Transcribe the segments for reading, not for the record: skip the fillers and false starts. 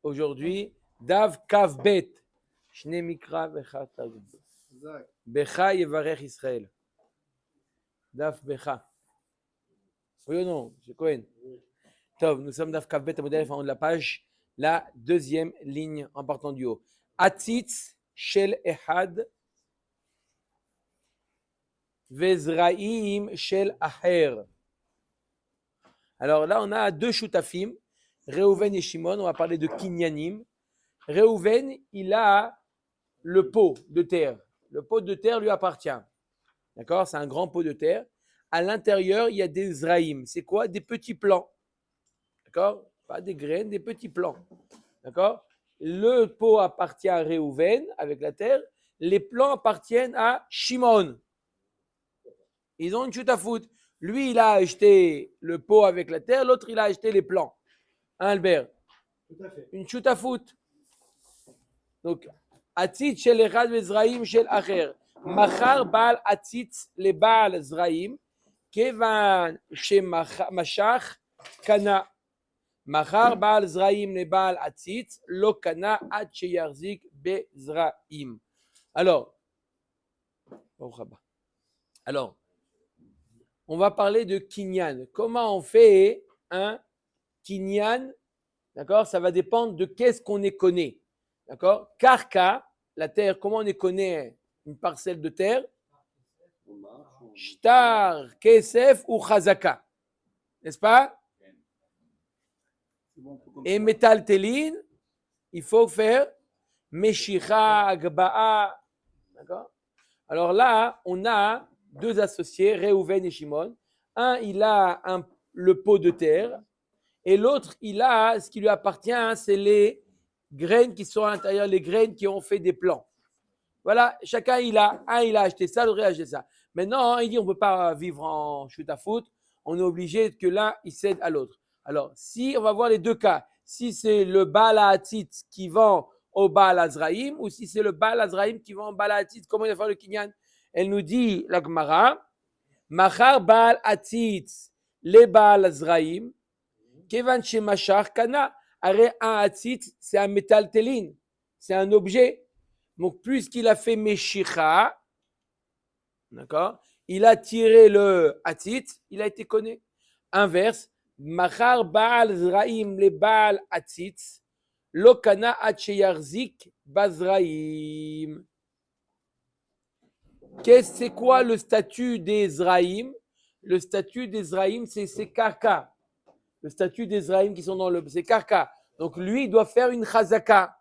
Aujourd'hui, Dav Kav Bet. Shne Mikra Becha Targum. Becha Yevarech Israël. Dav Becha. Oui ou non? C'est Cohen. Tov, nous sommes Dav Kav Bet, à modèle en haut de la page, la deuxième ligne en partant du haut. Atzitz Shel Ehad Vezraim Shel Aher. Alors là, on a deux shutafim, Reuven et Shimon. On va parler de Kinyanim. Reuven, il a le pot de terre. Le pot de terre lui appartient. D'accord? C'est un grand pot de terre. À l'intérieur, il y a des zraïm. C'est quoi? Des petits plants. D'accord? Pas des graines, des petits plants. D'accord? Le pot appartient à Reuven avec la terre. Les plants appartiennent à Shimon. Ils ont une chutafout. Lui, il a acheté le pot avec la terre. L'autre, il a acheté les plants. Hein, Albert? Tout à fait. Une chutafout. Donc, Atzit shel echad vezraim shel acher. Machar baal atzit le baal zraim. Kevan shemashach kana. Machar baal zraim le baal atzit. Lo kana ad sheyarzik bezraim. Alors, on va parler de kinyan. Comment on fait un kinyan? D'accord? Ça va dépendre de qu'est-ce qu'on est connaît. D'accord? Karka, la terre, comment on est connaît une parcelle de terre? Shtar, Kesef ou Chazaka. N'est-ce pas? Et métal téline, il faut faire Meshicha, Agba'a. D'accord? Alors là, on a deux associés, Reuven et Shimon. Un, il a le pot de terre. Et l'autre, il a ce qui lui appartient, c'est les graines qui sont à l'intérieur, les graines qui ont fait des plants. Voilà, chacun il a acheté ça, l'autre il a acheté ça. Maintenant, il dit on ne peut pas vivre en chute à foot, on est obligé que l'un il cède à l'autre. Alors, si on va voir les deux cas, si c'est le Baal Ha'atzit qui vend au Baal Azraïm ou si c'est le Baal Azraïm qui vend au Baal Ha'atzit, comment il va faire le kinyan? Elle nous dit la Gemara, Machar Baal Ha'atzit le Baal Azraïm. Kevan Shemashar Kana, un Hatzit, c'est un métal téline, c'est un objet. Donc, puisqu'il a fait Meshicha, d'accord, il a tiré le Hatzit, il a été connu. Inverse, Machar Baal Zraim le Baal Hatzit, Lokana Hatcheyarzik Bazraim. C'est quoi le statut des Zraim? Le statut des Zraim, c'est Karka. Le statut des Zraïm qui sont dans le... C'est Karka. Donc lui, il doit faire une Chazaka.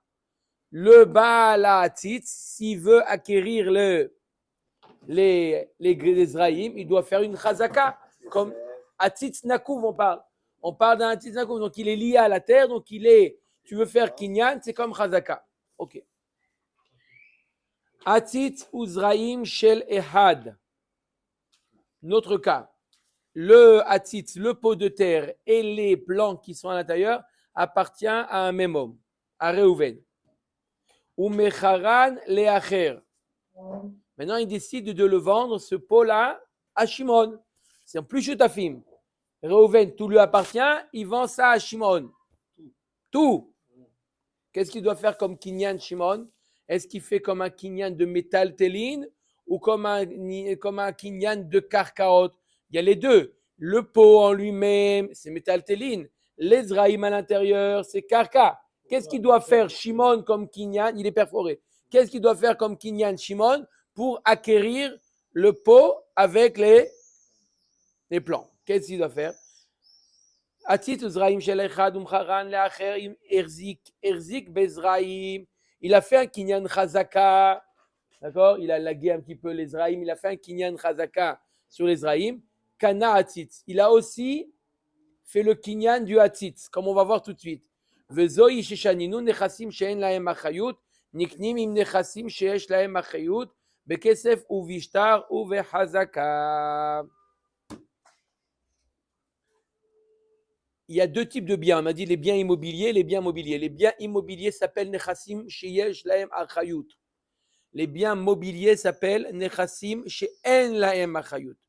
Le Baal Ha'atzit, s'il veut acquérir les Zraïm, il doit faire une Chazaka. Comme Hatzit Nakouv, on parle. On parle d'un Hatzit Nakouv. Donc il est lié à la terre. Donc tu veux faire Kinyan, c'est comme Chazaka. Ok. Hatzit ou Zraïm Shel Ehad. Notre cas. Le hatzit, le pot de terre et les plants qui sont à l'intérieur appartient à un même homme, à Reuven. Ou mecharan leacher. Maintenant, il décide de le vendre, ce pot-là, à Shimon. C'est en plus chutafim. Reuven, tout lui appartient, il vend ça à Shimon. Tout. Qu'est-ce qu'il doit faire comme kinyan Shimon? Est-ce qu'il fait comme un kinyan de métal téline ou comme un kinyan de karkaot? Il y a les deux. Le pot en lui-même, c'est métal téline. Les zraïm à l'intérieur, c'est karka. Qu'est-ce qu'il doit faire Shimon comme kinyan? Il est perforé. Qu'est-ce qu'il doit faire comme kinyan Shimon pour acquérir le pot avec les plants? Qu'est-ce qu'il doit faire? Il a fait un kinyan chazaka. D'accord? Il a lagué un petit peu les zraïm. Il a fait un kinyan chazaka sur les zraïm. Kana Hatzitz. Il a aussi fait le kinyan du Hatzitz, comme on va voir tout de suite. Vezoi sheshaninu nechasim she'en lahem achayut, niknim im nechasim she'esh lahem achayut, bekesef uvishtar uvechazaka. Il y a deux types de biens. On m'a dit les biens immobiliers, les biens mobiliers. Les biens immobiliers s'appellent nechasim she'esh lahem achayut. Les biens mobiliers s'appellent nechasim she'en lahem achayut.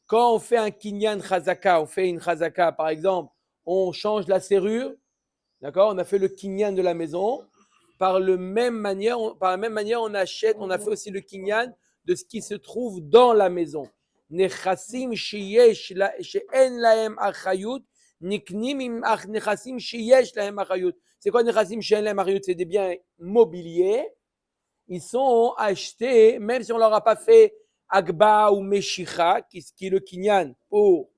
Quand on fait un kinyan chazaka, on fait une chazaka, par exemple, on change la serrure, D'accord? On a fait le kinyan de la maison. Par la même manière, on a fait aussi le kinyan de ce qui se trouve dans la maison. Nechassim sheyesh she'en lahem achayut, niknim im nechassim sheyesh lahem achayut. C'est quoi nechassim she'en lahem achayut? C'est des biens mobiliers. Ils sont achetés, même si on leur a pas fait agba ou meshicha, qui est le kinyan pour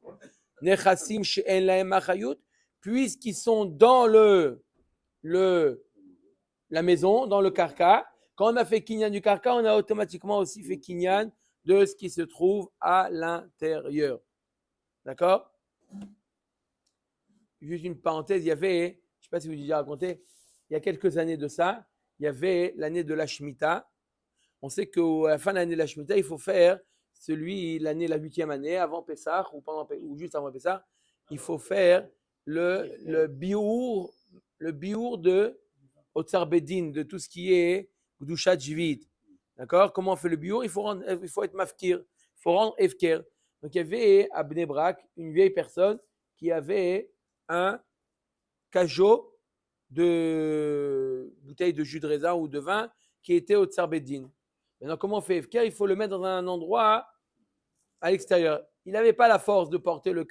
nechassim she'en lahem achayut, puisqu'ils sont dans la maison, dans le karka. Quand on a fait kinyan du karka, on a automatiquement aussi fait kinyan de ce qui se trouve à l'intérieur. D'accord? Juste une parenthèse, il y avait, je ne sais pas si vous avez déjà raconté, il y a quelques années de ça, il y avait l'année de la Shemitah. On sait qu'à la fin de l'année de la Shemitah, il faut faire la 8e année, avant Pessah ou juste avant Pessah, il faut faire le biour de Otsar Bedin, de tout ce qui est Gdushat Jvid. D'accord? Comment on fait le biour? Il faut être mafkir, il faut rendre efker. Donc il y avait à Bnei Brak une vieille personne qui avait un cajot de bouteille de jus de raisin ou de vin qui était au Tsar Bedin. Maintenant, comment on fait efker? Il faut le mettre dans un endroit à l'extérieur. Il n'avait pas la force de porter le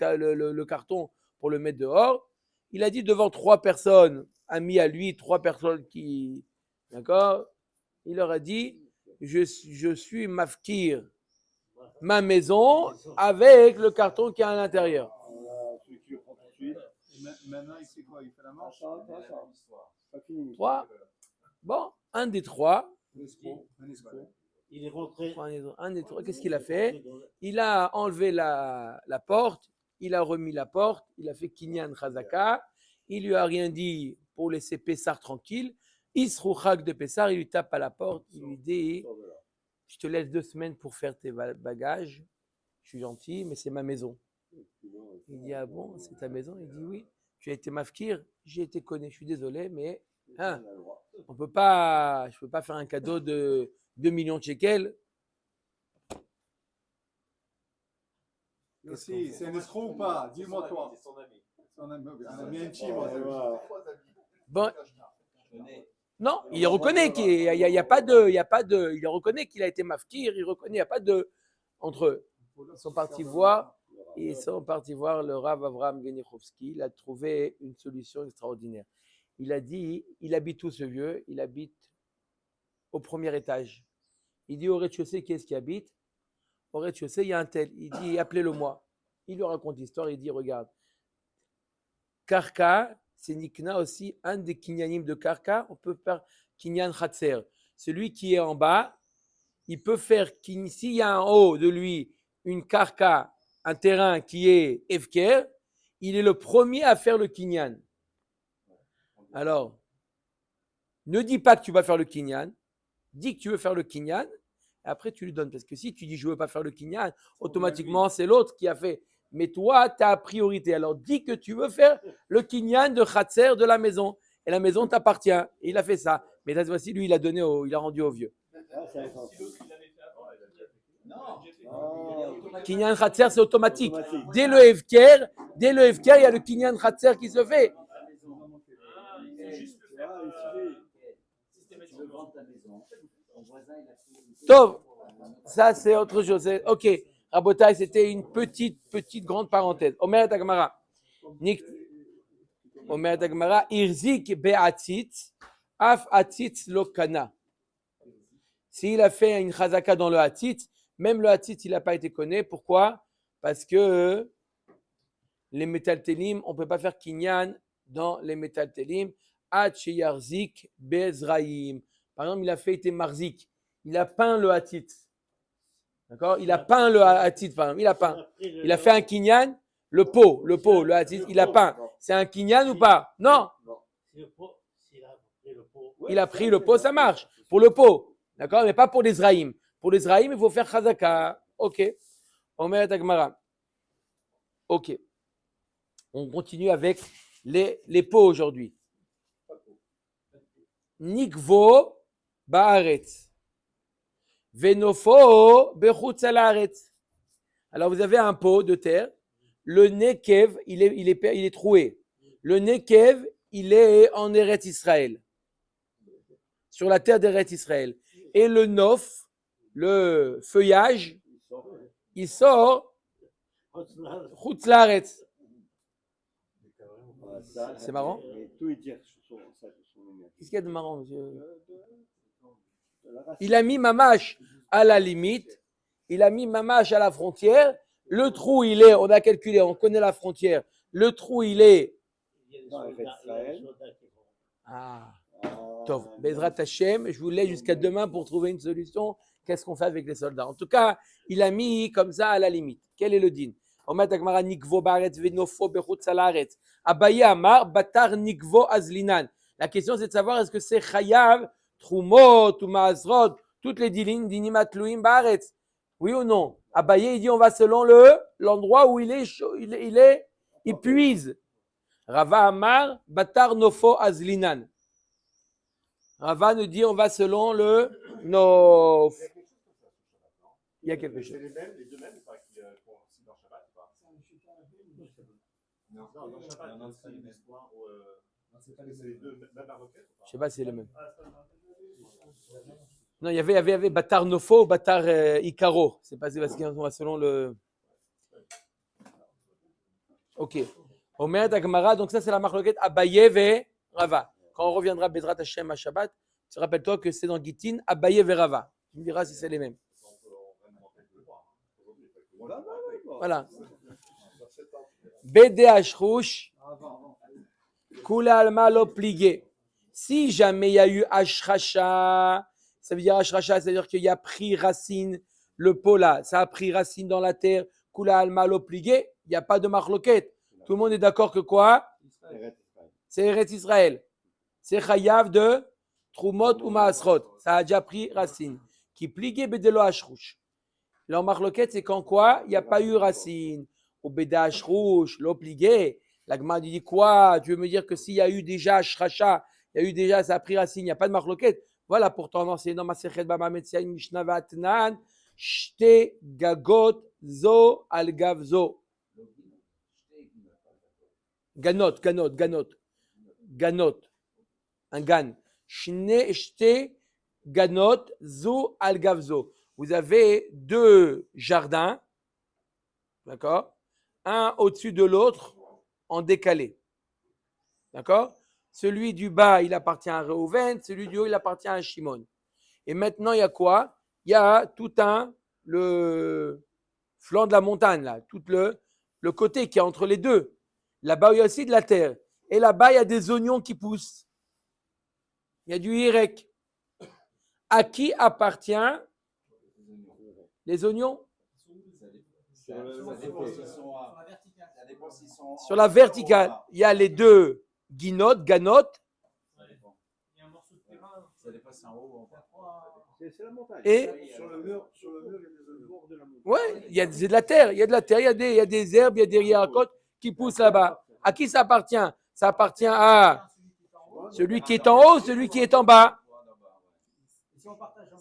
carton pour le mettre dehors. Il a dit devant 3 personnes, amis à lui, 3 personnes qui... D'accord? Il leur a dit, je suis mafkir ma maison avec le carton qui est à l'intérieur. Maintenant, il fait quoi? Il fait la marche? 3. Bon, un des 3. Il est rentré. Un des 3, qu'est-ce qu'il a fait? Il a enlevé la porte, il a remis la porte, il a fait kinyan chazaka, il lui a rien dit pour laisser Pessar tranquille. Isrouchak de Pessar, il lui tape à la porte, il lui dit, je te laisse 2 semaines pour faire tes bagages, je suis gentil, mais c'est ma maison. Il dit, ah bon, c'est ta maison? Il dit, oui. Tu as été mafkir, j'ai été connu, je suis désolé, mais je peux pas faire un cadeau de 2 millions de shekels. Yossi, c'est un escroc ou pas? Dis-moi toi. C'est son ami. Un ami intime. Bon. Non, il reconnaît qu'il y a pas de, il reconnaît qu'il a été mafkir, il reconnaît, il n'y a pas de entre eux. Ils sont partis voir le Rav Avraham Genichovski. Il a trouvé une solution extraordinaire. Il a dit, il habite où ce vieux? Il habite au premier étage. Il dit au rez-de-chaussée, qui est-ce qui habite? Au rez-de-chaussée, il y a un tel. Il dit, appelez-le moi. Il lui raconte l'histoire, il dit, regarde, Karka, c'est Nikna aussi, un des kinyanim de Karka, on peut faire kinyan Khatser. Celui qui est en bas, il peut faire, s'il y a en haut de lui une Karka, un terrain qui est Efker, il est le premier à faire le kinyan. Alors, ne dis pas que tu vas faire le kinyan, dis que tu veux faire le kinyan, et après tu lui donnes. Parce que si tu dis je ne veux pas faire le kinyan, automatiquement c'est l'autre qui a fait. Mais toi, tu as priorité. Alors dis que tu veux faire le kinyan de Khatser de la maison. Et la maison t'appartient. Et il a fait ça. Mais cette fois-ci, lui, il a rendu au vieux. Kinyan Khatser, c'est automatique. Dès le Hefker, il y a le Kinyan Khatser qui se fait. Tov, ça c'est autre chose. Ok, Rabotai, c'était une petite grande parenthèse. Omer Agmara. Omer Agmara, Irzik be'atzit, af atzit lokana. S'il a fait une chazaka dans le atzit, même le atzit, il n'a pas été connu. Pourquoi? Parce que les métaltélim, on ne peut pas faire kinyan dans les métaltélim. Ad sheyarzik bezraim. Par exemple, il a fait été marzik. Il a peint le hatit. D'accord? Il a peint le hatit, par exemple. Il a peint. Il a fait un kinyan, le pot, le hatit, il a peint. C'est un kinyan ou pas? Non. Il a pris le pot, ça marche. Pour le pot. D'accord? Mais pas pour les zraïm. Pour les zraïm, il faut faire chazaka. Ok. Omer Agmara. Ok. On continue avec les pots aujourd'hui. Nikvo ba'aretz. Venofo bechutz haaretz. Alors vous avez un pot de terre. Le nekev, il est troué. Le nekev, il est en Eretz Israël, sur la terre d'Eretz Israël. Et le nof, le feuillage, il sort Chutz Laaretz. C'est marrant. Qu'est-ce qu'il y a de marrant, monsieur? Il a mis Mamash à la limite, il a mis Mamash à la frontière. Le trou, il est, on a calculé, on connaît la frontière. Le trou, il est. Ah, Tov, Bezrat Hashem, je vous laisse jusqu'à demain pour trouver une solution. Qu'est-ce qu'on fait avec les soldats? En tout cas, il a mis comme ça à la limite. Quel est le din? Abaye Amar, Batar Nikvo Azlinan. La question, c'est de savoir est-ce que c'est Chayav, Trumot ou Maasrod, toutes les dinim atluim Baaretz. Oui ou non? Abaye, il dit on va selon l'endroit où il est chaud, il puise. Rava Amar, Batar Nofo Azlinan. Rava nous dit on va selon le Nof. Il y a quelque chose. Les deux mêmes, il paraît qu'ils font aussi dans Shabbat ou pas? Non, dans Shabbat, non, c'est une histoire où. C'est les deux mêmes marocaines? Je ne sais pas si c'est le même. Non, il y avait Batar Nofo, Batar Icaro. C'est pas parce qu'on va selon le. Ok. Omer Dagmara, donc ça c'est la marloquette Abaye ve Rava. Quand on reviendra Bezrat Hashem à Shabbat, tu rappelles-toi que c'est dans Gittin Abaye ve Rava. Tu me diras si c'est les mêmes. Voilà. BDH Rouge, Kula Alma lo plié. Si jamais il y a eu Ashracha, ça veut dire Ashracha, c'est-à-dire qu'il y a pris racine, le pot là, ça a pris racine dans la terre, Kula Alma lo plié, il n'y a pas de marloquette. Tout le monde est d'accord que quoi? C'est Eretz Israël. C'est Chayav de Trumot ou Maasrot. Ça a déjà pris racine. Qui plié Bedelo Ashrouch. Leur marloquette, c'est quand quoi? Il n'y a pas eu racine. Au Beda Ashrouch, l'oblié. La Gemara dit quoi? Tu veux me dire que s'il y a eu déjà Shracha, il y a eu déjà, ça a pris racine, il n'y a pas de marloquette. Voilà, pourtant, dans c'est dans Masechet Baba Metziaï Mishnah Vatnan, Shte Gagot Zo Al Gav Zo. Ganot. Un gan. Shte Ganot Zo Al Gav Zo. Vous avez deux jardins, d'accord? Un au-dessus de l'autre, en décalé. D'accord? Celui du bas, il appartient à Reuven, celui du haut, il appartient à Shimon. Et maintenant, il y a quoi? Il y a tout le flanc de la montagne, là, tout le côté qui est entre les deux. Là-bas, il y a aussi de la terre. Et là-bas, il y a des oignons qui poussent. Il y a du hirek. À qui appartient les oignons? Sur la verticale, il y a les deux ganotes. Et sur le mur, il y a des bords de la montagne. ouais, il y a de la terre, il y a des herbes, il y a des riacotes qui poussent là-bas. À qui ça appartient? Ça appartient à celui qui est en haut, celui qui est en bas.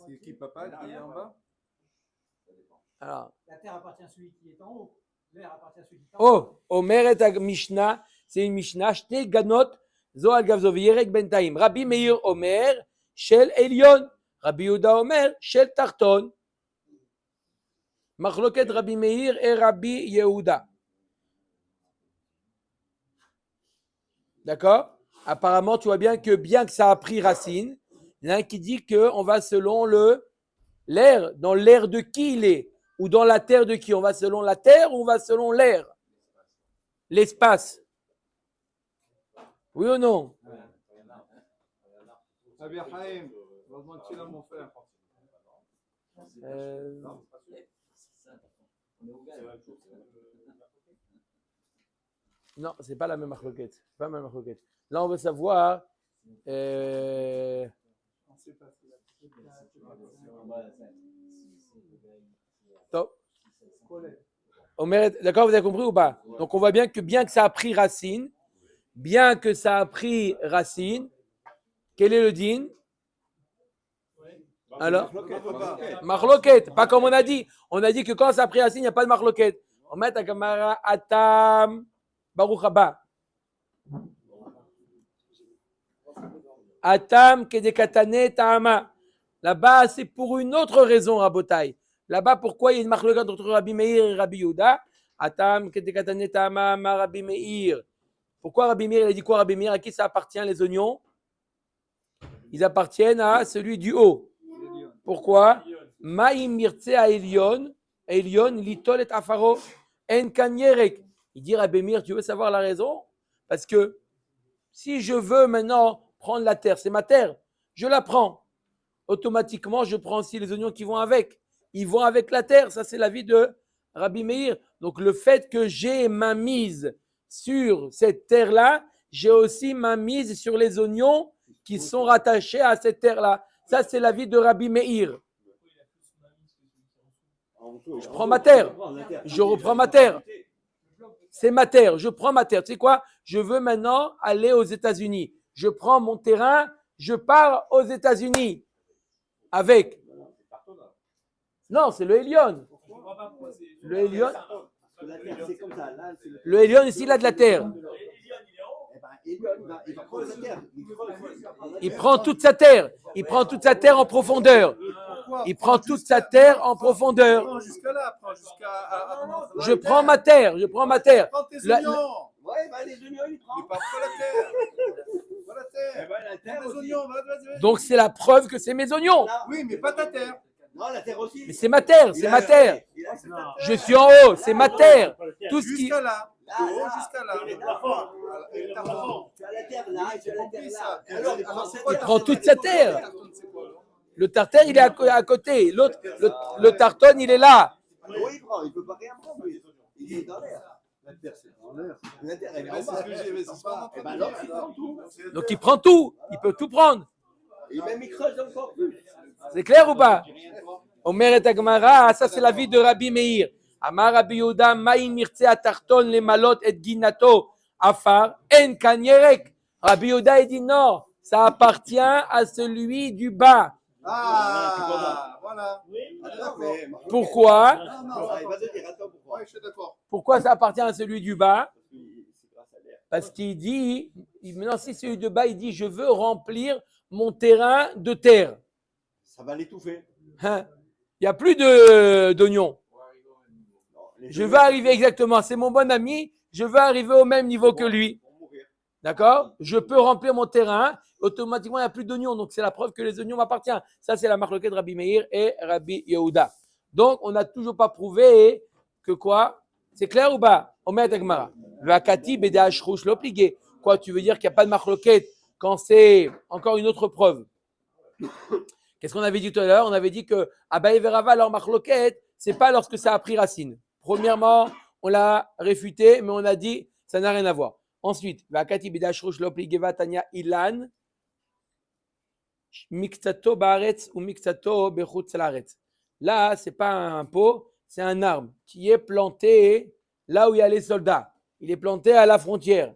C'est qui, papa, qui est en bas? Alors, la terre appartient à celui qui est en haut. L'air appartient à celui qui est en haut. oh, Omer et Mishnah, c'est une Mishnah. Shte ganot zo al gav zo v'yerek bentaim. Rabbi Meir Omer shel Elyon. Rabbi Yehuda Omer shel Tarton. Machloket Rabbi Meir et Rabbi Yehuda. D'accord? Apparemment, tu vois bien que ça a pris racine, il y en a un qui dit qu'on va selon l'air, dans l'air de qui il est, ou dans la terre de qui? On va selon la terre ou on va selon l'air? L'espace. Oui ou non? Rabbi Chaim, heureusement que tu es là, mon frère. Non, c'est pas la même marloquette. Là, on veut savoir. Top. D'accord, vous avez compris ou pas? Donc, on voit bien que ça a pris racine, quel est le din? Alors, marloquette, pas comme on a dit. On a dit que quand ça a pris racine, il n'y a pas de marloquette. On met à Gamara Atam Baruch Haba. Atam kedekatane ta'ama. Là-bas, c'est pour une autre raison, Rabotai. Là-bas, pourquoi il y a une marloquette entre Rabbi Meir et Rabbi Yehuda? Atam kedekatane ta'ama ma Rabbi Meir. Pourquoi Rabbi Meir, il a dit quoi Rabbi Meir? À qui ça appartient les oignons? Ils appartiennent à celui du haut. Pourquoi? Ma'im mirtse a Elion litol et afaro en kanyerek. Il dit Rabbi Meir, tu veux savoir la raison? Parce que si je veux maintenant prendre la terre, c'est ma terre, je la prends. Automatiquement, je prends aussi les oignons qui vont avec. Ils vont avec la terre. Ça, c'est l'avis de Rabbi Meir. Donc, le fait que j'ai ma mise sur cette terre-là, j'ai aussi ma mise sur les oignons qui sont rattachés à cette terre-là. Ça, c'est l'avis de Rabbi Meir. Je prends ma terre. Je reprends ma terre. C'est ma terre. Je prends ma terre. Tu sais quoi? Je veux maintenant aller aux États-Unis. Je prends mon terrain. Je pars aux États-Unis. Avec. Non, c'est le Elion. Le Elion. Le Elion ici, il a de la terre. Il prend toute sa terre. Il prend toute sa terre en profondeur. Il prend toute sa terre en profondeur. Je prends ma terre. Je prends ma terre. Les oignons, il prend. Mais pas la terre. La terre. Les oignons, vas-y. Donc c'est la preuve que c'est mes oignons. Oui, mais pas ta terre. Non, la terre aussi. Mais c'est ma terre, c'est ma terre. Je suis en haut, c'est ma terre. Tout ce qui. Jusqu'à là. De haut jusqu'à là. Tu as la terre là, tu as la terre là. Il prend toute sa terre. Le tartare, il est à côté. L'autre, le tartone, il est là. Oui, il prend, il ne peut pas rien prendre. Il est dans l'air. La terre, c'est dans l'air. La terre, elle est en C'est ce bas. que j'ai vu, c'est pas. Eh ben alors, il prend tout. Donc il prend tout. Il peut tout prendre. Et même il creuse encore plus. C'est clair ou pas? Omer et Agmara, ça c'est la vie de Rabbi Meir. Amar Rabbi Yehuda, Maïm mirtse atarton les malot et ginato afar en kanyerek. Rabbi Yehuda il dit non, ça appartient à celui du bas. Ah, voilà. Pourquoi? Non, Il va te dire, attends, pourquoi? ouais, je suis d'accord. Pourquoi ça appartient à celui du bas? Parce qu'il dit, maintenant si celui du bas, il dit je veux remplir mon terrain de terre. Ça va l'étouffer. Hein? Il n'y a plus d'oignons. Je veux arriver exactement, c'est mon bon ami, je veux arriver au même niveau que lui. D'accord? Je peux remplir mon terrain, automatiquement il n'y a plus d'oignons, donc c'est la preuve que les oignons m'appartiennent. Ça c'est la marloquette de Rabbi Meir et Rabbi Yehuda. Donc on n'a toujours pas prouvé que quoi? C'est clair ou pas? Omer Dagmara. Le Hakati BDH Rouge l'obligé. Quoi, tu veux dire qu'il n'y a pas de marloquette quand c'est encore une autre preuve? Qu'est-ce qu'on avait dit tout à l'heure? On avait dit que Abaye Verava, leur marloquette, c'est pas lorsque ça a pris racine. Premièrement, on l'a réfuté, mais on a dit ça n'a rien à voir. Ensuite, Vakati Bidashrush Lopligeva Tanya Ilan Miktato Baretz ou Miktato Bechutz Laretz. Là, c'est pas un pot, c'est un arbre qui est planté là où il y a les soldats. Il est planté à la frontière.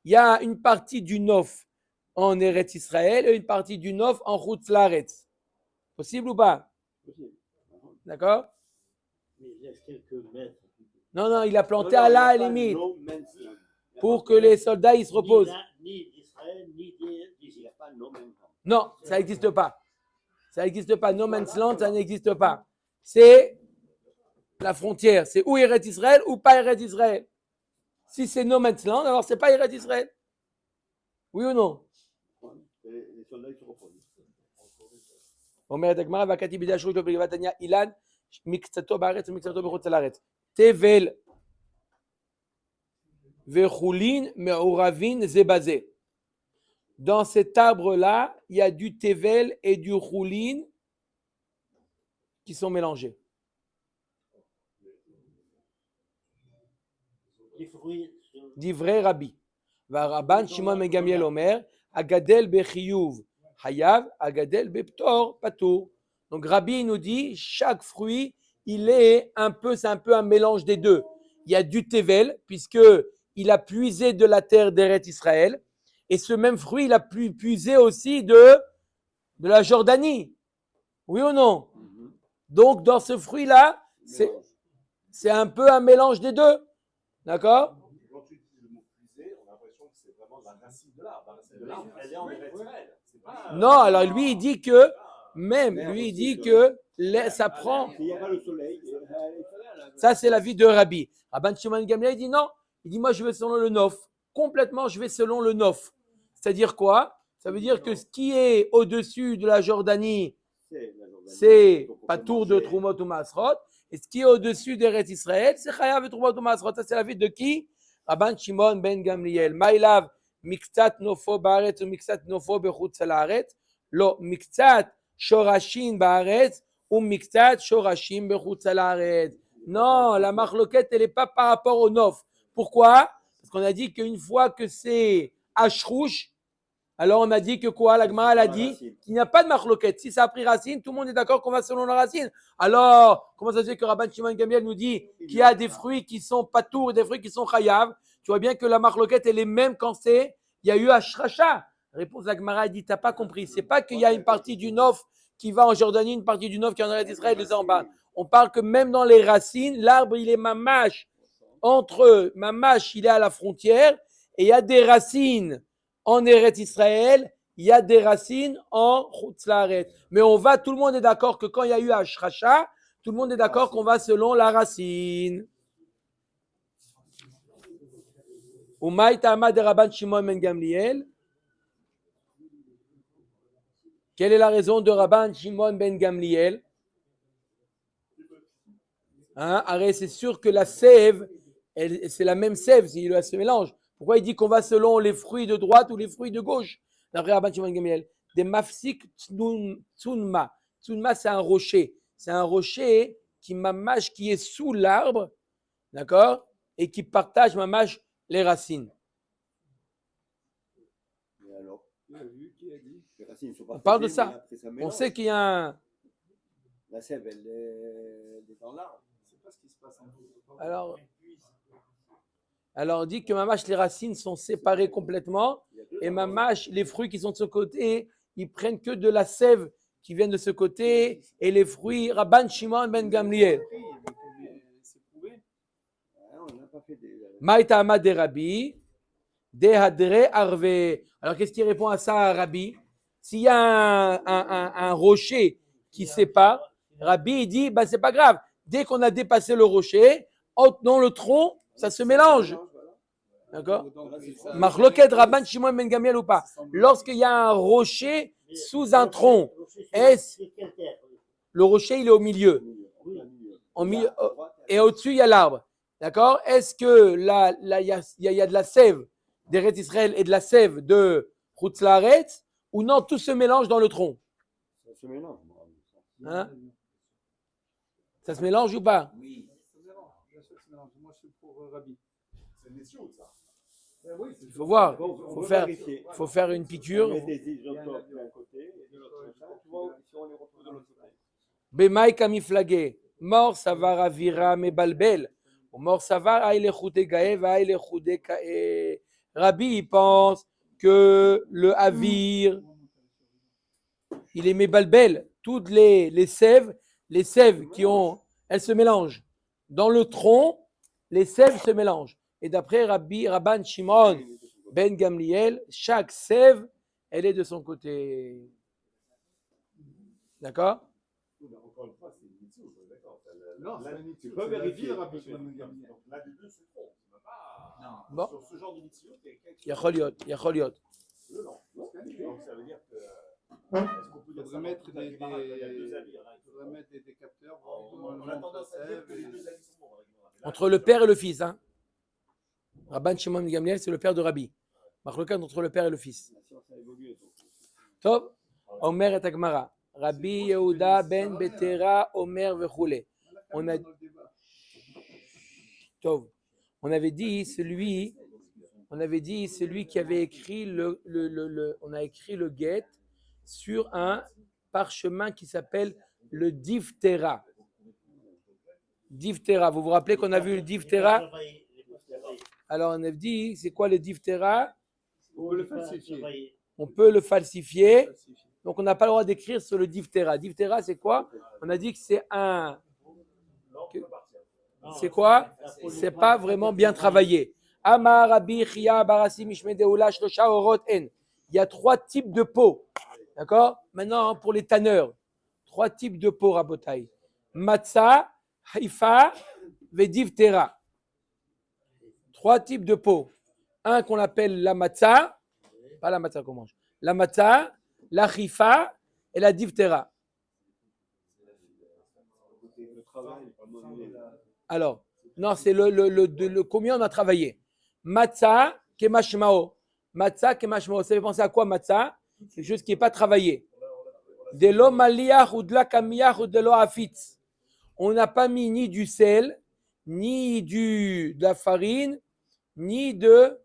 Il y a une partie du Nof en Eretz Israël et une partie du Nof en Chutz Laretz. Possible ou pas? D'accord? Mais il reste quelques mètres. Non, il a planté à la limite pour que les soldats ils se reposent. Ni d'Israël, ni d'Israël. Il n'y a pas no man's land. Non, ça n'existe pas. Ça n'existe pas. No man's land, ça n'existe pas. C'est la frontière. C'est ou Eretz Israël ou pas Eretz Israël. Si c'est no man's land, alors c'est pas Eretz Israël. Oui ou non? Les soldats, ils se reposent. Omer Dagmara Vakati Bidashrush Lopligeva Tanya Ilan Miktato Baretz ou Miktato Bechutz Laretz. Tevel Vechulin Me'oravin Zebazé. Dans cet arbre-là, il y a du tevel et du chulin qui sont mélangés. Les fruits. Divrei Rabbi. Va Rabban Shimon ben Gamiel Omer, Agadel bechiyuv hayav, Agadel beptor patour. Donc Rabbi nous dit, chaque fruit, c'est un peu un mélange des deux. Il y a du tevel, puisque il a puisé de la terre d'Eretz Israël, et ce même fruit, il a puisé aussi de la Jordanie. Oui ou non? Donc dans ce fruit-là, c'est un peu un mélange des deux. D'accord? Quand tu utilises le mot puiser, on a l'impression que c'est vraiment la racine de l'arbre. La racine de l'arbre, elle est en Eretz Israël. C'est Non, alors lui, il dit que, même, lui, il dit que ça prend. Il n'y a pas le soleil. Ça, c'est l'avis de Rabbi. Rabban Shimon Gamliel, il dit non. Il dit, moi, je vais selon le Nof. Complètement, je vais selon le Nof. C'est-à-dire quoi? Ça veut dire que ce qui est au-dessus de la Jordanie, c'est Patour de Trumot ou Masrot. Et ce qui est au-dessus d'Eretz Israël, c'est Chayav et Trumot ou Masrot. Ça, c'est l'avis de qui? Rabban Shimon ben Gamliel. Maïlav, Miktsat Nofo Baaretz ou Miktsat Nofo Bechutz Laaretz. Lo, Miktsat Shorashim Baaretz ou Miktsat Shorashim Bechutz Laaretz. Non, la marloquette, elle n'est pas par rapport au Nof. Pourquoi? Parce qu'on a dit qu'une fois que c'est Ashrouch, alors on a dit que quoi? La Gemara a dit qu'il n'y a pas de marloquette. Si ça a pris racine, tout le monde est d'accord qu'on va selon la racine. Alors, comment ça se fait que Rabban Shimon Gamliel nous dit qu'il y a des fruits qui sont patour et des fruits qui sont chayav? Tu vois bien que la marloquette, elle est même quand il y a eu Ashracha. Réponse la Gemara dit, tu n'as pas compris. C'est pas qu'il y a une partie du Nof qui va en Jordanie, une partie du Nof qui est en Eretz Israël, les en bas. On parle que même dans les racines, l'arbre, il est mamash. Entre mamash, il est à la frontière, et il y a des racines en Eretz Israël, il y a des racines en Chutz Laaretz. Mais tout le monde est d'accord que quand il y a eu Ashracha, tout le monde est d'accord qu'on va selon la racine. Umaï Ta'ama de Rabban Shimon ben Gamliel. Quelle est la raison de Rabban Shimon ben Gamliel? Arrête, c'est sûr que la sève, c'est la même sève, elle se mélange. Pourquoi il dit qu'on va selon les fruits de droite ou les fruits de gauche? D'après Rabban Shimon Gamliel. Des mafsik tsunma. Tsunma, c'est un rocher. C'est un rocher qui est sous l'arbre, d'accord? Et qui partage les racines. Mais alors, qui a dit? Les racines sont pas On parle de faisaient, ça. mais après, ça On mélange. sait qu'il y a un. La sève, elle est dans l'arbre. C'est pas ce qui se passe en fait. Alors on dit que les racines sont séparées complètement. Il y a deux Et endroits. les fruits qui sont de ce côté, ils prennent que de la sève qui vient de ce côté. Et les fruits, Rabban Shimon ben Gamliel. C'est prouvé. Ah, on n'a pas fait des. Maïta Amad de Rabbi, de Hadre Arve. Alors qu'est-ce qui répond à ça à Rabbi? S'il y a un rocher qui sépare, Rabbi il dit, c'est pas grave. Dès qu'on a dépassé le rocher, dans le tronc, ça se mélange. D'accord? Marloquet Rabban Shimon ben Gamliel ou pas? Lorsqu'il y a un rocher sous un tronc, le rocher il est au milieu. Et au-dessus il y a l'arbre. D'accord? Est-ce que là il y a de la sève d'Eretz Israël et de la sève de Chutz Laaretz ou non, tout se mélange dans le tronc? Ça se mélange. Hein? Ça se mélange ou pas? Oui. Bien sûr que c'est mélange. Moi, je suis pour Rabbi. C'est des sioux, ça. Oui, Il faut voir. Bon, Faut faire une piqûre. On met des isotopes d'un côté et de l'autre. Tu vois, si on les retrouve de l'autre côté. Bemaï kamiflagé. Mort savar avira mebalbel. Ou mort savar aïle chouté gae va aïle chouté kae. Rabbi, il pense que le avir, il est mebalbel. Toutes les sèves elles se mélangent. Dans le tronc, les sèves se mélangent. Et d'après Rabban Shimon ben Gamliel, chaque sève, elle est de son côté. D'accord? Encore une fois, c'est une sioux, d'accord. Non, c'est un Tu peux vérifier. Rabbi Shimon ben Gamliel. Donc là, des deux, c'est trop. Non. Bon. Sur ce genre de mission, Yacholiot. Non. Donc ça veut dire que. Est-ce qu'on peut Il dire faudrait ça mettre dans toute la Gemara, il y a deux avis. il faudrait mettre des capteurs pour On a tendance à dire que les deux avis sont bons. Entre le père et le fils. Hein. Rabban Shimon ben Gamliel, c'est le père de Rabbi. Marloquet entre le père et le fils. La science a évolué. Top. Omer et Agmara. Rabbi Yehuda ben Betera, Omer vechoule. On a Tov. On avait dit celui qui avait écrit on a écrit le guet sur un parchemin qui s'appelle le Diftera. Diftera. Vous vous rappelez qu'on a vu le Diftera? Alors on a dit, c'est quoi le Diftera? On peut le falsifier. On peut le falsifier. Donc on n'a pas le droit d'écrire sur le Diftera. Diftera, c'est quoi? On a dit que c'est c'est quoi? C'est pas vraiment bien travaillé. Amar Rabbi Chia Barasi Mishme Deula Shlosha Orot En. Il y a 3 types de peaux. D'accord? Maintenant, pour les tanneurs, 3 types de peau, Rabotai. Matzah, Haifa, Vediv Tera. 3 types de peau. Un qu'on appelle la matzah, pas la matzah qu'on mange. La matzah, la Haifa et la Div-Tera. Alors, non, c'est le combien on a travaillé. Matzah, kemashmao. Matzah, kemashmao. Ça fait penser à quoi, matzah? C'est quelque chose qui n'est pas travaillé. De l'eau maliach ou de la kamiyach ou de l'eau afitz. On n'a pas mis ni du sel, ni de la farine, ni de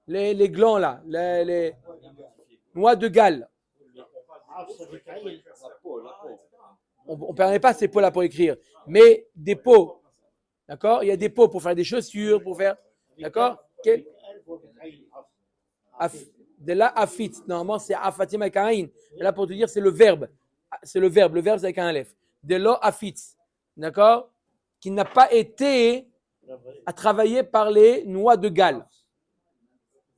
les glands là, les noix de Galles. On ne permet pas ces pots-là pour écrire, mais des pots. D'accord? Il y a des pots pour faire des chaussures, pour faire. D'accord? De là, afit. Normalement, c'est afatim avec un aïn. Et là, pour te dire, c'est le verbe. C'est le verbe. Le verbe, c'est avec un aleph. De l'eau afit. D'accord? Qui n'a pas été à travailler par les noix de Galles.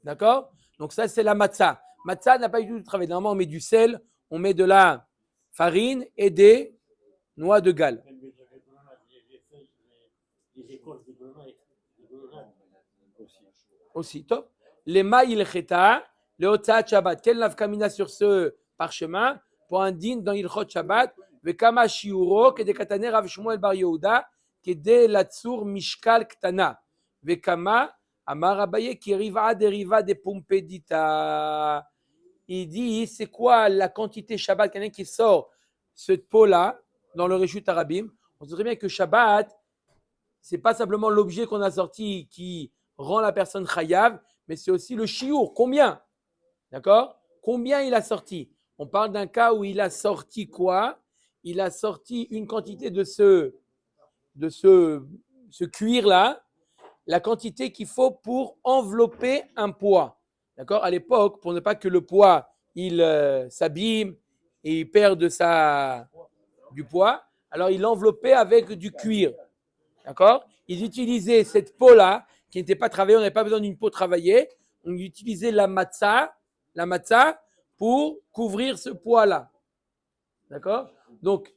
D'accord? Donc, ça, c'est la matzah. Matzah n'a pas du tout travaillé. Normalement, on met du sel, on met de la farine et des noix de Galles. Aussi, top. Les maïl cheta, le hotzat Shabbat. Quelle nafkamina sur ce parchemin pour un din dans Ilchot Shabbat? Vekama shiuro, que de kataner Rav Shmuel bar Yehuda, que de latsur mishkal ktana. Vekama amar Abaye qui deriva de pumpedita. Il dit, c'est quoi la quantité Shabbat? Quelqu'un qui sort cette peau-là dans le Reshut Arabim. On sait très bien que Shabbat, c'est pas simplement l'objet qu'on a sorti qui rend la personne chayav, mais c'est aussi le shiur. Combien? D'accord? Combien il a sorti? On parle d'un cas où il a sorti quoi? Il a sorti une quantité de ce cuir-là, la quantité qu'il faut pour envelopper un poids. D'accord? À l'époque, pour ne pas que le poids il s'abîme et il perd du poids, alors il l'enveloppait avec du cuir. D'accord? Ils utilisaient cette peau-là, qui n'était pas travaillée, on n'avait pas besoin d'une peau travaillée, on utilisait la matzah pour couvrir ce poids-là. D'accord? Donc,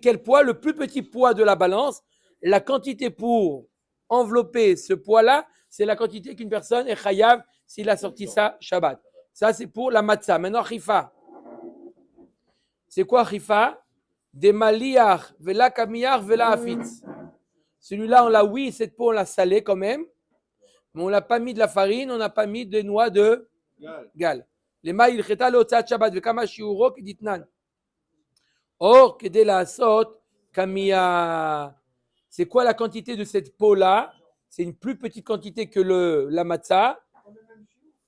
quel poids? Le plus petit poids de la balance, la quantité pour envelopper ce poids-là, c'est la quantité qu'une personne est chayav s'il a sorti ça Shabbat. Ça, c'est pour la matzah. Maintenant, chifa. C'est quoi chifa? Des maliach, vela kamiyach, vela afitz. Celui-là, cette peau, on l'a salé quand même, mais on n'a pas mis de la farine, on n'a pas mis de noix de Galles. Les maïl cheta le hotzat Shabbat, vekama shiuro keditnan. Or, kedé la sot kamia. C'est quoi la quantité de cette peau-là? C'est une plus petite quantité que la matzah.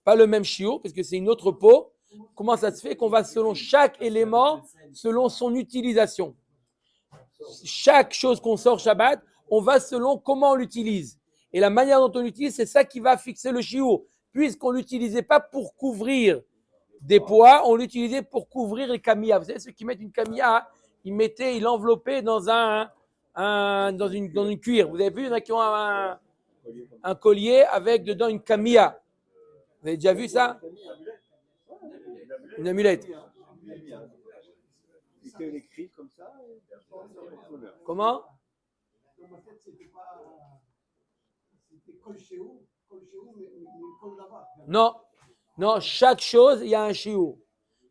Pas le même shiur, parce que c'est une autre peau. Comment ça se fait qu'on va selon chaque élément, selon son utilisation? Chaque chose qu'on sort Shabbat, on va selon comment on l'utilise. Et la manière dont on l'utilise, c'est ça qui va fixer le shiur. Puisqu'on ne l'utilisait pas pour couvrir des poids, on l'utilisait pour couvrir les kamiyas. Vous savez, ceux qui mettent une kamiya, ils l'enveloppaient dans une cuir. Vous avez vu, il y en a qui ont un collier avec dedans une kamiya. Vous avez déjà vu ça? Une amulette. Comment? Non, chaque chose, il y a un shiur.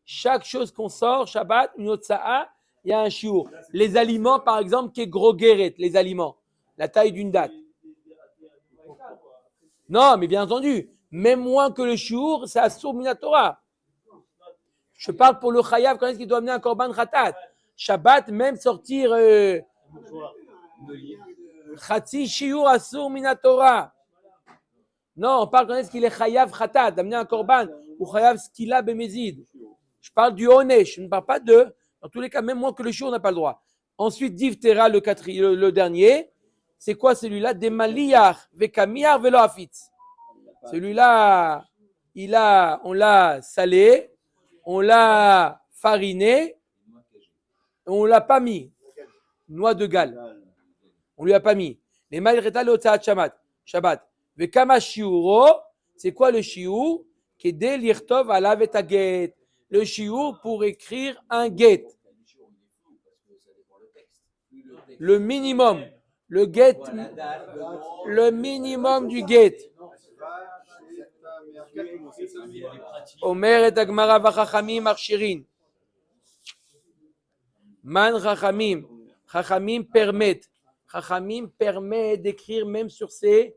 Chaque chose qu'on sort, Shabbat, une autre sa'a, il y a un shiur. Les aliments, par exemple, qui est gros guéret, les aliments, la taille d'une date. Non, mais bien entendu, même moins que le shiur, c'est Asur Minatora. Je parle pour le chayav, quand est-ce qu'il doit amener un korban khatat? Shabbat, même sortir Khatsi shiur Asur Minatora. Non, on parle quand est-ce qu'il est chayav khatat, d'amener un korban, ou chayav skila bemezid. Je parle du onesh, je ne parle pas de. Dans tous les cas, même moins que le shiur, on n'a pas le droit. Ensuite, div tera, le dernier. C'est quoi celui-là? Des maliyach, vekamiyach, velo afitz. Celui-là, on l'a salé, on l'a fariné, on l'a pas mis. Noix de Galles. On lui a pas mis. Les maïreta le hotzat Shabbat. Vekama shiuro, c'est quoi le shiur? Kedé lirtov alav et aget. le shiur pour écrire un get. Le minimum. Le get. Le minimum du get. Omer et Agmara v'chachamim marchirin. Man chachamim. Chachamim permettent. Chachamim permet d'écrire même sur ces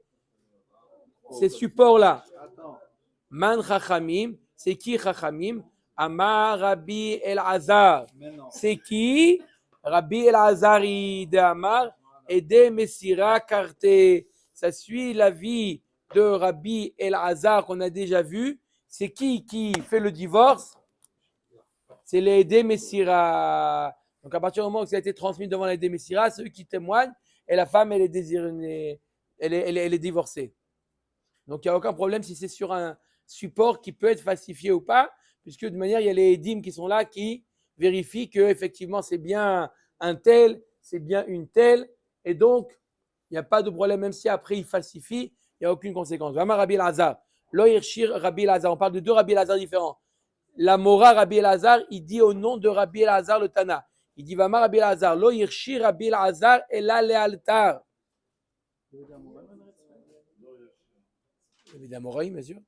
supports-là. Man chachamim, c'est qui chachamim? Amar Rabbi Elazar. C'est qui? Rabbi Elazar de Amar et de Messira Karte. Ça suit la vie de Rabbi Elazar qu'on a déjà vu. C'est qui fait le divorce? C'est les Ede Messira. Donc à partir du moment où ça a été transmis devant les Ede Messira, c'est eux qui témoignent et la femme elle est divorcée. Donc il n'y a aucun problème si c'est sur un support qui peut être falsifié ou pas, puisque de manière il y a les Edim qui sont là qui vérifient que effectivement c'est bien un tel, c'est bien une telle, et donc il n'y a pas de problème même si après il falsifie, il n'y a aucune conséquence. Rabbi Elazar, Lo Hirshir Rabbi Elazar, on parle de deux Rabbi Elazar différents. La Mora Rabbi Elazar, il dit au nom de Rabbi Elazar le Tana. Il dit Vama Rabbi Elazar, Lo Hirshir Rabbi Elazar et la Lealtar. Il y avait des Amoraïm, bien sûr.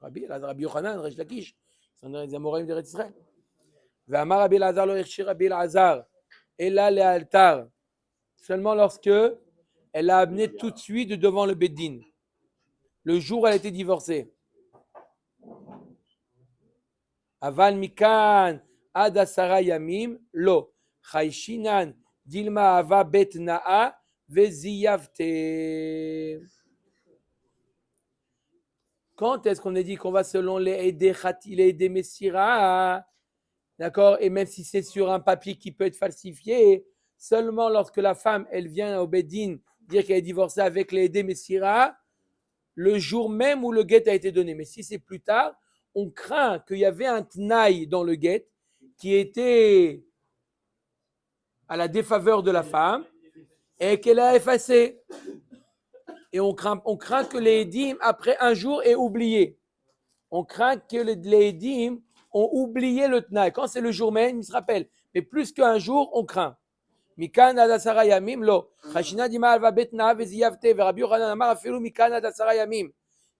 Rabbi Elazar, Rabbi Yochanan, Resh Lakish. Ce sont des Amoraïm de Israël. Vama Rabbi Elazar, Lo Hirshir Rabbi Elazar et la Lealtar. Seulement lorsque elle a amené tout de suite devant le Beddin. Le jour où elle a été divorcée. Aval mikan ad asara yamim lo chayshinan dilma ava bet naa veziyavte. Quand est-ce qu'on a dit qu'on va selon les Ede Messira, d'accord, et même si c'est sur un papier qui peut être falsifié, seulement lorsque la femme elle vient au Beddin dire qu'elle est divorcée avec les Ede Messira, le jour même où le guet a été donné. Mais si c'est plus tard, on craint qu'il y avait un tnaï dans le guet qui était à la défaveur de la femme et qu'elle a effacé. Et on craint que les édim, après un jour, aient oublié. On craint que les édim ont oublié le tnaï. Quand c'est le jour même, ils se rappellent. Mais plus qu'un jour, on craint. Mikan adasara yamim lo. Chashina dima alva betna veziyavte verabi Yochanan amar afilu mikan adasara yamim.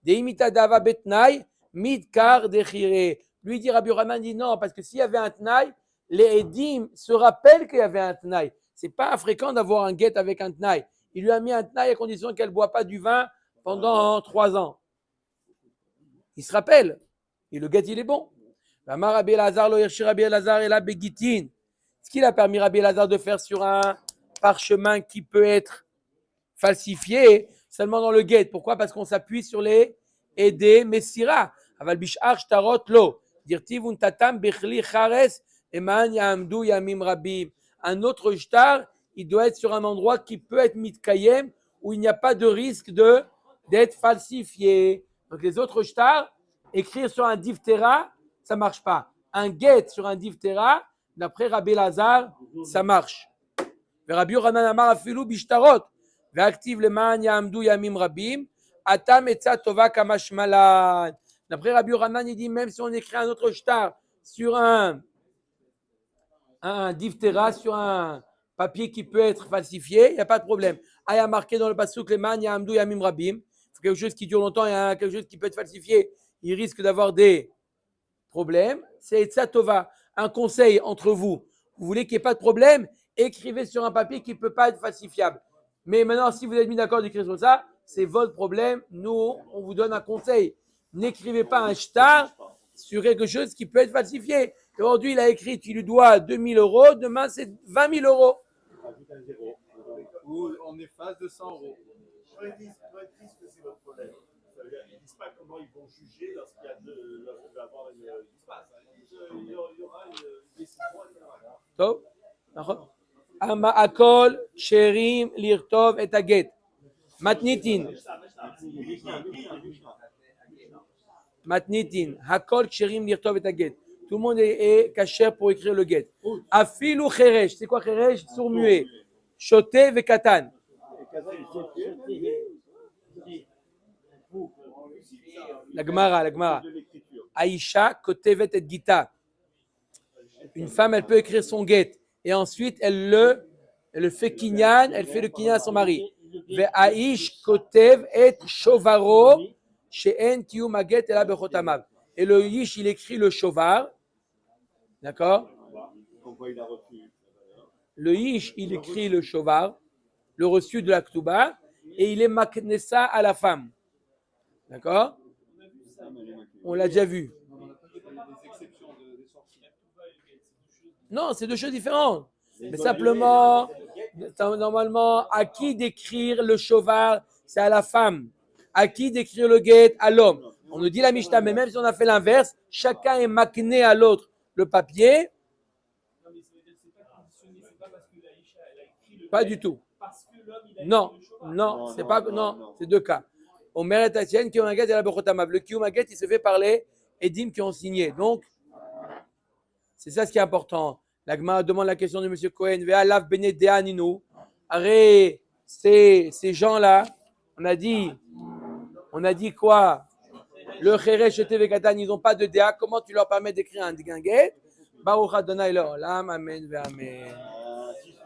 Deimita dava betnaï midkar dechire. Lui dit Rabbi Yochanan dit non parce que s'il y avait un tnaï, les édim se rappellent qu'il y avait un tnaï. C'est pas fréquent d'avoir un guet avec un tnaï. Il lui a mis un tnaï à condition qu'elle ne boit pas du vin pendant 3 ans. Il se rappelle. Et le guet il est bon. Amar Rabbi Elazar lo yershi Rabbi Elazar ela begitin. Ce qu'il a permis Rabbi Elazar de faire sur un parchemin qui peut être falsifié seulement dans le guet. Pourquoi? Parce qu'on s'appuie sur les Ede Messira. Aval bishar shtarot lo. Dirtiv untatam bechli chares eman yamdu yamim rabim. Un autre shtar, il doit être sur un endroit qui peut être mitkayem, où il n'y a pas de risque d'être falsifié. Donc les autres shtars, écrire sur un diphtéra, ça ne marche pas. Un guet sur un diphtéra, d'après Rabbi Elazar, ça marche. Rabbi Yochanan amar afilu bishtarot, ve'aktiv leman ya'amdu yamim rabim, atam etza tova kamashmalan. D'après Rabbi Yochanan, il dit même si on écrit un autre shtar sur un diphtéra, sur un papier qui peut être falsifié, il n'y a pas de problème. Il y a marqué dans le pasuk leman ya'amdu yamim rabim, c'est quelque chose qui dure longtemps, il y a quelque chose qui peut être falsifié, il risque d'avoir des problèmes. C'est etza tova. Un conseil entre vous. Vous voulez qu'il n'y ait pas de problème, écrivez sur un papier qui ne peut pas être falsifiable. Mais maintenant, si vous êtes mis d'accord d'écrire sur ça, c'est votre problème. Nous, on vous donne un conseil. N'écrivez pas un shtar sur quelque chose qui peut être falsifié. Aujourd'hui, il a écrit, tu lui dois 2 000 euros, demain, c'est 20 000 euros. Ou on efface 200 euros. Quand ils disent que c'est votre problème, ça veut dire qu'ils ne disent pas comment ils vont juger lorsqu'il va y avoir une espace. Il y aura une décision. טוב, נכון. הכל שרים לרטוב את הגט. מתניתין. מתניתין. הכל כשרים לרטוב את הגט. Tout le monde est caché pour écrire le guet. Afilou חירש. C'est quoi חירש? sourd muet. שוטה וקטן. La Gemara. Aïcha kotevet et gita. Une femme, elle peut écrire son get. Et ensuite, elle le fait kinyan, elle fait le kinyan à son mari. Ve'aish kotev et shovaro she'en kiyum haget ela bechotamav. Et le yish, il écrit le shovar. D'accord? Le yish, il écrit le shovar, le reçu de la ktuba, et il est maknessa à la femme. D'accord? On l'a déjà vu. Non, c'est deux choses différentes. Mais simplement, normalement, à qui d'écrire le shovar, c'est à la femme. À qui d'écrire le guet, à l'homme. On nous dit la Mishnah, mais même si on a fait l'inverse, chacun est makné à l'autre le papier. Pas du tout. Non, c'est pas, non, c'est deux cas. Au mérite Tatienne, Kiyum Haget et la Bechotamav. Le Kiyum Haget, il se fait par les Edim qui ont signé. Donc, c'est ça ce qui est important. La Gemara demande la question de M. Cohen. Ve'alav bene de'aninu. Arrête, ces gens-là, on a dit quoi? Le Cheresh et Tevekatan, ils n'ont pas de déa. Comment tu leur permets d'écrire un guet? Baruch Adonai Le'olam, Amen, Amen.